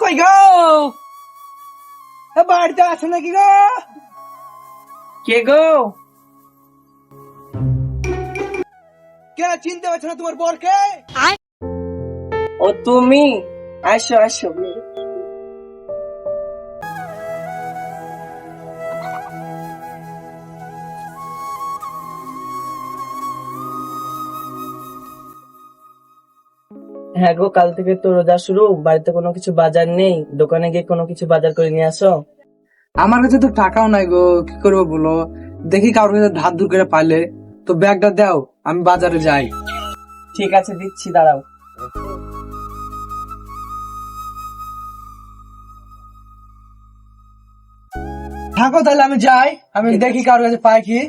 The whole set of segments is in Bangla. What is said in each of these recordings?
কই গো? বাড়িতে আছে নাকি গো? কে গো? কে চিনতে পারছো না তোমার বরকে? ও তুমি, আসো আসো। হ্যাঁ গো, কাল থেকে তো রোজা শুরু, বাড়িতে কোনো কিছু বাজার নেই, দোকানে গিয়ে কোনো কিছু বাজার করে নিয়ে আসো। আমার কাছে তো টাকাও নাই গো, কি করবো বলো? দেখি কারোর কাছে ধার দূর করে পাইলে তো ব্যাগটা দাও, আমি বাজারে যাই। ঠিক আছে, দিচ্ছি, দাঁড়াও। থাকো তাহলে, আমি যাই, আমি দেখি কারোর কাছে পাই কি।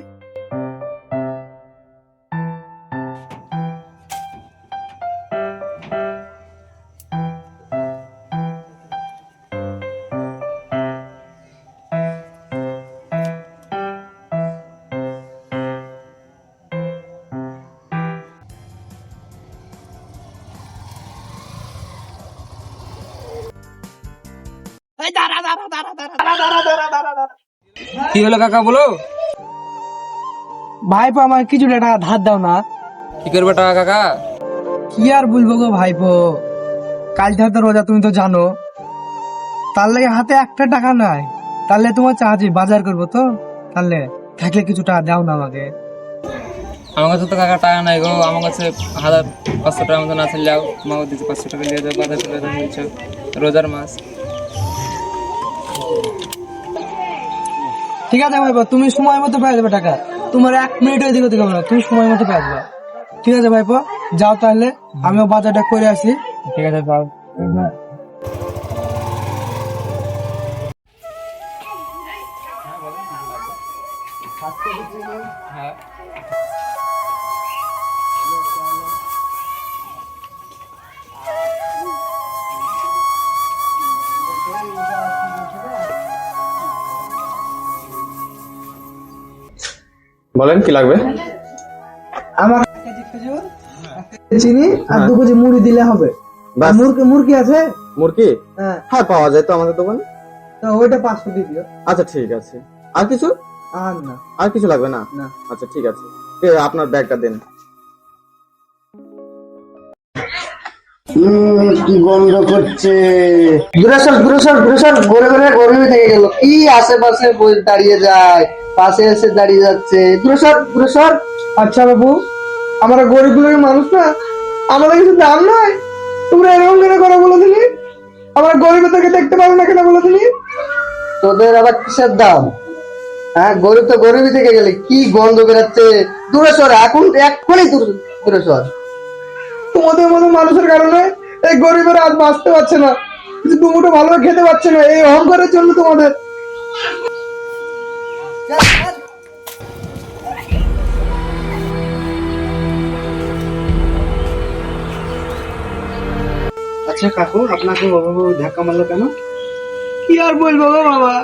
কি হলো কাকা, বলো। ভাইপো আমার কিছু টাকা ধার দাও না। কি করবে টাকা কাকা? কি আর বলবো গো ভাইপো, কাল থেকে তো রোজা, তুমি তো জানো। তার লাগে হাতে একটা টাকা নাই, তাহলে তোমার চার্জে বাজার করবো তো, তাহলে থাকলে কিছু টাকা দাও না আমাকে। আমার কাছে তো কাকা টাকা নাই গো, আমার কাছে 1500 টাকার মতন আছে, যাও তোমাকে দিচ্ছি, 500 টাকা নিয়ে যাও, বাজার করে দাও, বলছো রোজার মাস। ঠিক আছে ভাইপো, তুমি সময় মতো পেয়ে যাবে টাকা, তোমার 1 মিনিট এদিকে দিকে হবে না, তুমি সময় মতো পেয়ে যাবে। ঠিক আছে ভাইপো, যাও তাহলে, আমিও বাজারটা করে আসি। ঠিক আছে পাও। বলেন কি লাগবে? আমার চিনি আর 2 কেজি মুড়ি দিলে হবে। বাস। মুরগি আছে? মুরগি? হ্যাঁ, হ্যাঁ পাওয়া যায় তো আমাদের দোকানে। তো ওইটা 500 দিয়ে দিও। আচ্ছা ঠিক আছে। আর কিছু? আর না। আর কিছু লাগবে না? না। আচ্ছা ঠিক আছে, আপনার ব্যাগটা দেন। কি গন্ধ করছে। ঘুরে ঘুরে গরমে থেকে গেল, কি আশেপাশে দাঁড়িয়ে যায়, পাশে এসে দাঁড়িয়ে যাচ্ছে। দূরে আচ্ছা বাবু, আমরা গরিব লোকের মানুষ না, আমাদের কিছু দাম নাই, তোমরা এরকম কেন করে বলে দিলি? আমরা গরিবদেরকে দেখতে পাবো না কেন বলে দিলি? তোদের আবার কিসের দাম? হ্যাঁ, গরিব তো গরিবই থেকে গেলে, কি গন্ধ বেরাচ্ছে। দূরে সর, এক্ষুনি দূরে সর। তোমাদের মতো মানুষের কারণে এই গরিবের আজ বাঁচতে পারছে না, কিছু দুমুঠো ভালো খেতে পারছে না, এই অহংকারের জন্য তোমাদের। আচ্ছা কাকু, আপনাকে বাবু ধাক্কা মারলো কেন? কি আর বলবো গো বাবা,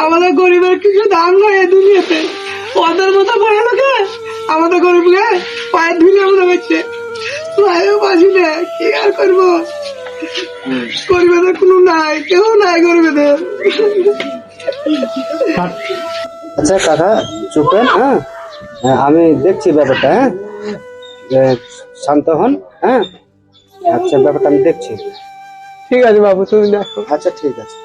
আমাদের গরিবের কিছু দাম নয় এই দুনিয়াতে। ওদের মতো বড় লোকে আমাদের গরিবকে পায়ের ধুলে মনে হচ্ছে, পায়েও বাজি না, কি আর করবো? গরিবেদের কোনো নাই, কেউ নাই গরিবেদের। আচ্ছা কাকা চুপেন, হ্যাঁ আমি দেখছি ব্যাপারটা। হ্যাঁ, শান্ত হন। হ্যাঁ, আচ্ছা ব্যাপারটা আমি দেখছি। ঠিক আছে বাবু, তুমি দেখো। আচ্ছা ঠিক আছে।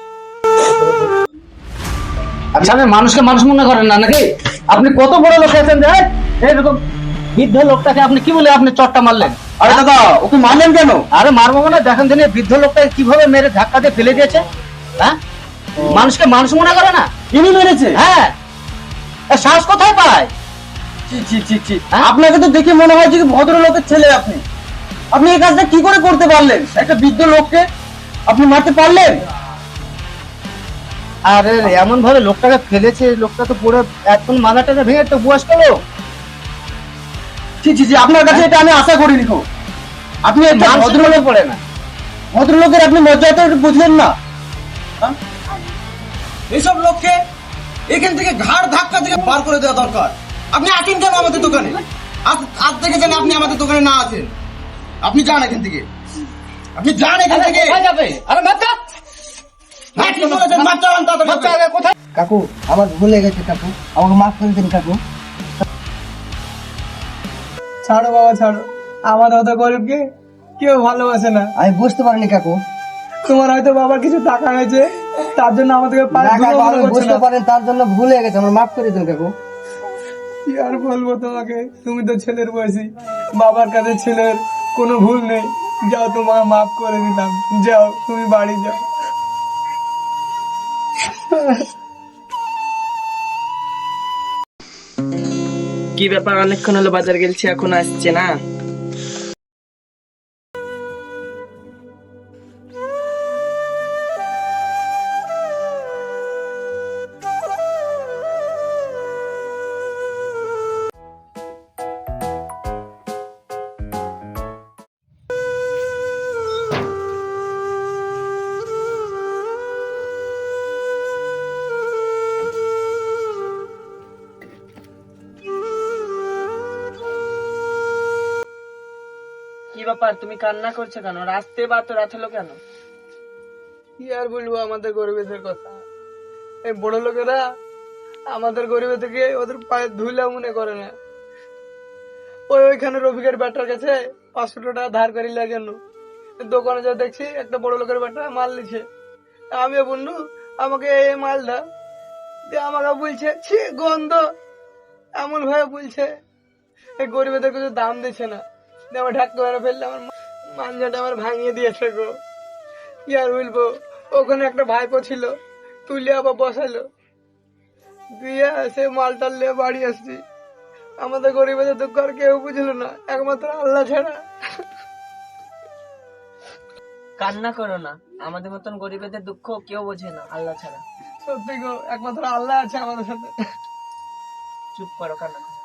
আচ্ছা, আপনি মানুষকে মানুষ মনে করেন না নাকি? আপনি কত বড় লোক আছেন যে এরকম বৃদ্ধ লোকটাকে আপনি কি বলে আপনি চটটা মারলেন? আরে দাদা, ওকে মারলেন কেন? আরে মারবো না, দেখেন দিনে বৃদ্ধ লোকটাকে কিভাবে মেরে ধাক্কা দিয়ে ফেলে দিয়েছে। হ্যাঁ, মানুষকে মানুষ মনে করে না? ইনি মেরেছে? হ্যাঁ, এ সাহস কোথায় পায়? আপনাকে তো দেখে মনে হয় যে ভদ্রলোকের ছেলে। আপনি এই কাজটা কি করে করতে পারলেন? একটা বৃদ্ধ লোককে আপনি মারতে পারলেন? আরে এমন ভাবে লোকটাকে ফেলেছে, লোকটা তো পুরো একদম মাথাটা ভেঙে একটা বয়স্ক লোক। আপনার কাছে এটা আমি আশা করিনি গো। আপনি একটা ভদ্রলোক পড়ে না। ভদ্রলোকের আপনি মর্যাদা বুঝলেন না। এইসব লোককে এখান থেকে ঘাড় ধাক্কা দিয়ে বার করে দেওয়া দরকার। আপনি আসেন কেন আমাদের দোকানে? আজ থেকে যেন আপনি আমাদের দোকানে না আসেন। আপনি যান এখান থেকে, আপনি যান এখান থেকে। যাবে? আরে বাচ্চা হ্যাঁ ঠিক বলেছেন, মাপ চালান তাড়াতাড়ি। কাকু আমার ভুল হয়ে গেছে কাকু, আমাকে মাফ করে দিন কাকু। ছাড়ো বাবা ছাড়ো, আমার হয়তো গরিবকে কেউ ভালোবাসে না। আমি বুঝতে পারিনি কাকু, তোমার হয়তো বাবার কিছু টাকা হয়েছে তার জন্য আমাদেরকে বুঝতে পারেন, তার জন্য ভুল হয়ে গেছে, আমার মাফ করে দিন কাকু। কি আর বলবো তোমাকে, তুমি তো ছেলের বয়সী, বাবার কাছে ছেলের কোনো ভুল নেই। যাও, তোমাকে মাফ করে দিলাম, যাও তুমি বাড়ি যাও। কি ব্যাপার, অনেকক্ষণ হলো বাজার গেলছি, এখন আসছে না? কি ব্যাপার, তুমি কান্না করছো কেন? রাস্তে বা তো রাত হলো কেন? কি আর বলবো আমাদের গরিবের কথা, এই বড় লোকেরা আমাদের গরিবের থেকে ওদের পায়ে ধুলা মনে করে না। ওইখানে রফিকের ব্যাটার কাছে 500 টাকা ধার করি লাগানো, দোকানে যা দেখছি একটা বড় লোকের ব্যাটা মাল নিছে। আমি বন্ধু আমাকে এই মালটা দিয়ে আমাকে বলছে ছি গন্ধ, এমন ভাবে বলছে, এই গরিবেদের কিছু দাম দিচ্ছে না। দিয়ে আমার ঢাক করে ফেললে, আমার মাঞ্জাটা আমার ভাঙিয়ে দিয়েছে গো। কি আর বলবো, ওখানে একটা ভাইপো ছিল, তুলে আবার বসালো, দিয়ে সে মালটাল নিয়ে বাড়ি আসছি। আমাদের গরিবের দুঃখ আর কেউ বুঝলো না, একমাত্র আল্লাহ ছাড়া। কান্না করো না, আমাদের মতন গরিবেদের দুঃখ কেউ বোঝে না আল্লাহ ছাড়া। সত্যি গো, একমাত্র আল্লাহ আছে আমাদের সাথে। চুপ করো, কান্না করো না।